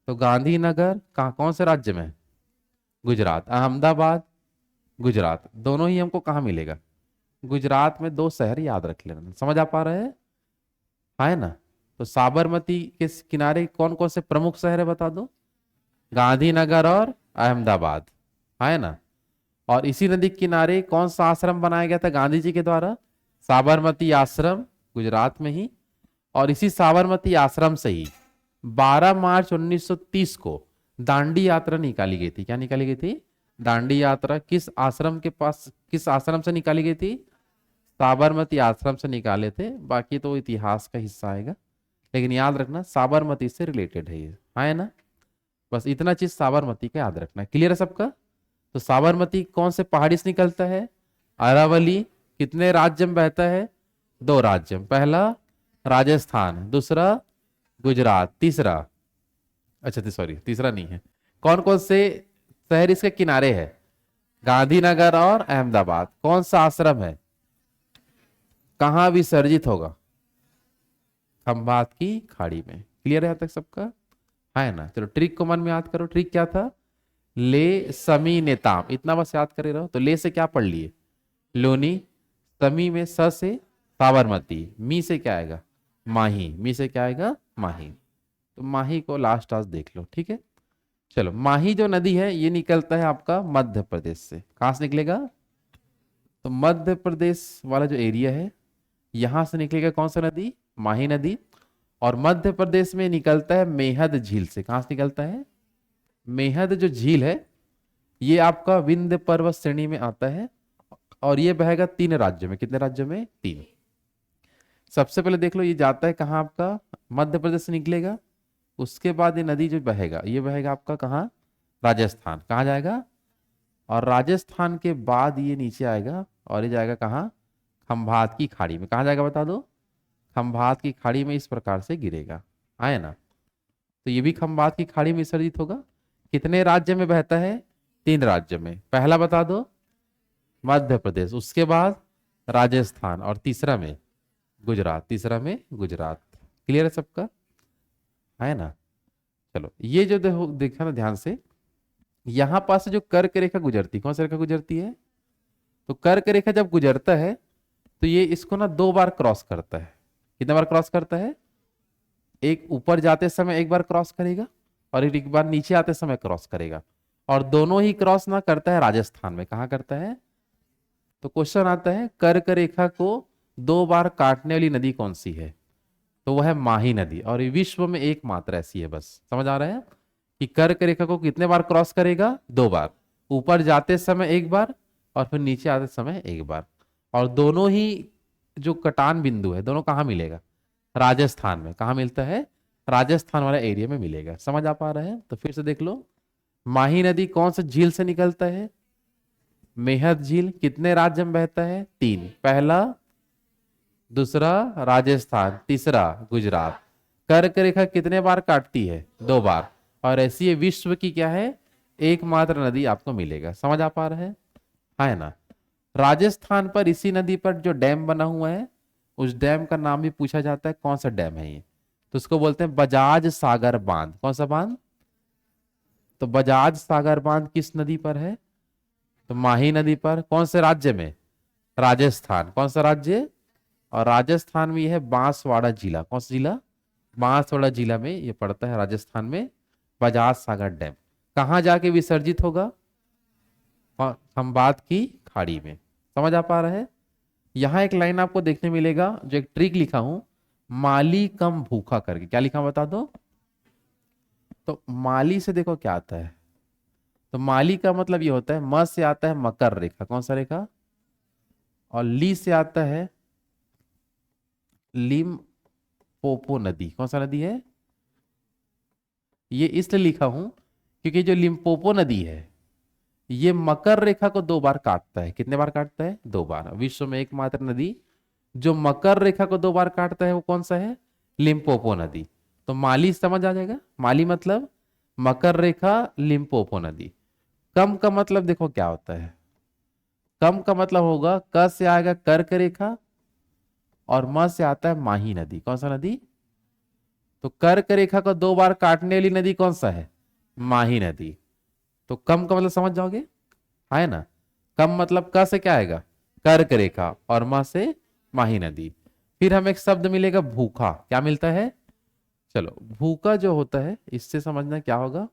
तो गांधीनगर कहाँ, कौन से राज्य में? गुजरात। अहमदाबाद गुजरात। दोनों ही हमको कहाँ मिलेगा? गुजरात में। 2 शहर याद रख लेना। समझ आ पा रहे हैं? है ना? तो साबरमती के किनारे कौन कौन से प्रमुख शहर है बता दो? गांधीनगर और अहमदाबाद, है ना? और इसी नदी के किनारे कौन सा आश्रम बनाया गया था गांधी जी के द्वारा? साबरमती आश्रम, गुजरात में ही। और इसी साबरमती आश्रम से ही 12 मार्च 1930 को दांडी यात्रा निकाली गई थी। क्या निकाली गई थी? दांडी यात्रा। किस आश्रम के पास, किस आश्रम से निकाली गई थी? साबरमती आश्रम से निकाले थे। बाकी तो इतिहास का हिस्सा आएगा, लेकिन याद रखना साबरमती से रिलेटेड है ये, है ना? बस इतना चीज साबरमती का याद रखना है। क्लियर है सबका? तो साबरमती कौन से पहाड़ी से निकलता है? अरावली। कितने राज्य में बहता है? 2 राज्य में। पहला राजस्थान, दूसरा गुजरात, तीसरा, अच्छा सॉरी तीसरा नहीं है। कौन कौन से शहर इसके किनारे है? गांधीनगर और अहमदाबाद। कौन सा आश्रम है? कहां विसर्जित होगा? खंभात की खाड़ी में। क्लियर है यहां तक सबका? है ना? चलो ट्रिक को मन में याद करो। ट्रिक क्या था? ले समी नेताम, इतना बस याद करे रहो। तो ले से क्या पढ़ लिए? लोनी। समी में स से साबरमती, मी से क्या आएगा? माही, मी से क्या आएगा, माही। तो माही को लास्ट आज देख लो, ठीक है। चलो, माही जो नदी है ये निकलता है आपका मध्य प्रदेश से। कहाँ से निकलेगा, तो मध्य प्रदेश वाला जो एरिया है, यहां से निकलेगा कौन सा नदी, माही नदी। और मध्य प्रदेश में निकलता है मेहद झील से। कहां से निकलता है, मेहद जो झील है ये आपका विंध्य पर्वत श्रेणी में आता है। और ये बहेगा 3 राज्यों में। कितने राज्यों में, 3। सबसे पहले देख लो ये जाता है कहाँ, आपका मध्य प्रदेश से निकलेगा। उसके बाद ये नदी जो बहेगा ये बहेगा आपका कहाँ, राजस्थान। कहाँ जाएगा, और राजस्थान के बाद ये नीचे आएगा और ये जाएगा कहाँ, खंभात की खाड़ी में। कहाँ जाएगा बता दो, खंभात की खाड़ी में इस प्रकार से गिरेगा, आए ना। तो ये भी खंभात की खाड़ी में विसर्जित होगा। कितने राज्य में बहता है, 3 राज्य में। पहला बता दो मध्य प्रदेश, उसके बाद राजस्थान, और तीसरा में गुजरात। तीसरा में गुजरात। क्लियर है सबका, है ना। चलो, ये जो देखा ना ध्यान से, यहां पास से जो कर्क रेखा गुजरती, कौन सी रेखा गुजरती है, तो कर्क रेखा जब गुजरता है तो ये इसको ना 2 बार क्रॉस करता है। कितने बार क्रॉस करता है, एक ऊपर जाते समय एक बार क्रॉस करेगा और एक बार नीचे आते समय क्रॉस करेगा। और दोनों ही क्रॉस ना करता है राजस्थान में। कहाँ करता है, तो क्वेश्चन आता है कर्क रेखा को 2 बार काटने वाली नदी कौन सी है, तो वह है माही नदी। और ये विश्व में एकमात्र ऐसी है। बस समझ आ रहा है कि कर्क रेखा को कितने बार क्रॉस करेगा, 2 बार। ऊपर जाते समय एक बार और फिर नीचे आते समय एक बार। और दोनों ही जो कटान बिंदु है दोनों कहाँ मिलेगा, राजस्थान में। कहाँ मिलता है, राजस्थान वाला एरिया में मिलेगा। समझ आ पा रहा है, तो फिर से देख लो, माही नदी कौन से झील से निकलता है, मेहद झील। कितने राज्य में बहता है, 3। पहला, दूसरा राजस्थान, तीसरा गुजरात। कर्क रेखा कितने बार काटती है, 2 बार। और ऐसी ये विश्व की क्या है, एकमात्र नदी आपको मिलेगा। समझ आ पा रहा है ना। राजस्थान पर इसी नदी पर जो डैम बना हुआ है उस डैम का नाम भी पूछा जाता है। कौन सा डैम है ये, तो उसको बोलते हैं बजाज सागर बांध। कौन सा बांध, तो बजाज सागर बांध किस नदी पर है, तो माही नदी पर। कौन से राज्य में, राजस्थान। कौन सा राज्य, और राजस्थान में यह है बांसवाड़ा जिला। कौन सा जिला, बांसवाड़ा जिला में ये पड़ता है राजस्थान में, बजाज सागर डैम। कहाँ जाके विसर्जित होगा, खंभात की खाड़ी में। समझ आ पा रहा है। यहां एक लाइन आपको देखने मिलेगा, जो एक ट्रिक लिखा हूं, माली कम भूखा करके। क्या लिखा बता दो, तो माली से देखो क्या आता है, तो माली का मतलब ये होता है, म से आता है मकर रेखा। कौन सा रेखा, और ली से आता है लिम पोपो नदी। कौन सा नदी है, ये इसलिए लिखा हूं क्योंकि जो लिम्पोपो नदी है ये मकर रेखा को 2 बार काटता है। कितने बार काटता है, 2 बार। विश्व में एकमात्र नदी जो मकर रेखा को 2 बार काटता है वो कौन सा है, लिम्पोपो नदी। तो माली समझ आ जाएगा, माली मतलब मकर रेखा, लिम्पोपो नदी। कम का मतलब देखो क्या होता है, कम का मतलब होगा, क से आएगा कर्क रेखा और म से आता है माही नदी। कौन सा नदी, तो कर्क रेखा को 2 बार काटने वाली नदी कौन सा है, माही नदी। तो कम का मतलब समझ जाओगे, है ना। कम मतलब क से क्या आएगा, कर्क रेखा, और म से माही नदी। फिर हमें एक शब्द मिलेगा भूखा। क्या मिलता है, चलो भूखा जो होता है इससे समझना क्या होगा,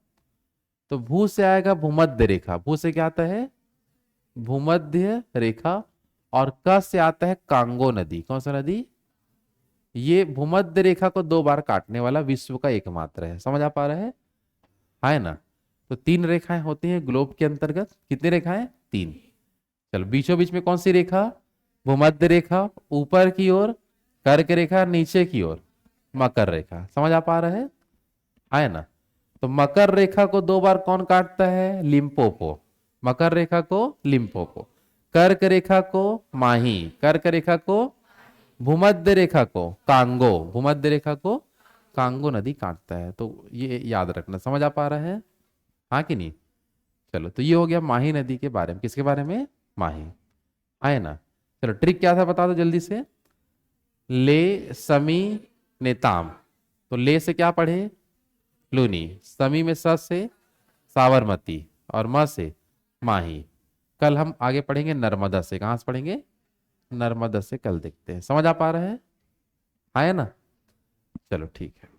तो भू से आएगा भूमध्य रेखा। भू से क्या आता है, भूमध्य रेखा। और क से आता है कांगो नदी। कौन सा नदी, ये भूमध्य रेखा को 2 बार काटने वाला विश्व का एकमात्र है। समझ आ पा रहा है ना। तो 3 रेखाएं होती हैं ग्लोब के अंतर्गत। कितनी रेखाएं, 3। चलो, बीचों बीच में कौन सी रेखा, भूमध्य रेखा। ऊपर की ओर कर्क रेखा, नीचे की ओर मकर रेखा। समझ आ पा रहा है ना। तो मकर रेखा को 2 बार कौन काटता है, लिम्पोपो। मकर रेखा को लिम्पोपो, कर्क रेखा को माही, कर्क रेखा को भूमध्य रेखा को कांगो, भूमध्य रेखा को कांगो नदी काटता है। तो ये याद रखना। समझ आ पा रहा है, हाँ कि नहीं। चलो, तो ये हो गया माही नदी के बारे में। किसके बारे में, माही, आए ना। चलो, ट्रिक क्या था बता दो जल्दी से। ले समी नेताम, तो ले से क्या पढ़े, लूनी। समी में स से साबरमती, और म से माही। कल हम आगे पढ़ेंगे नर्मदा से। कहां से पढ़ेंगे, नर्मदा से कल देखते हैं। समझ आ पा रहा है ना। चलो ठीक है।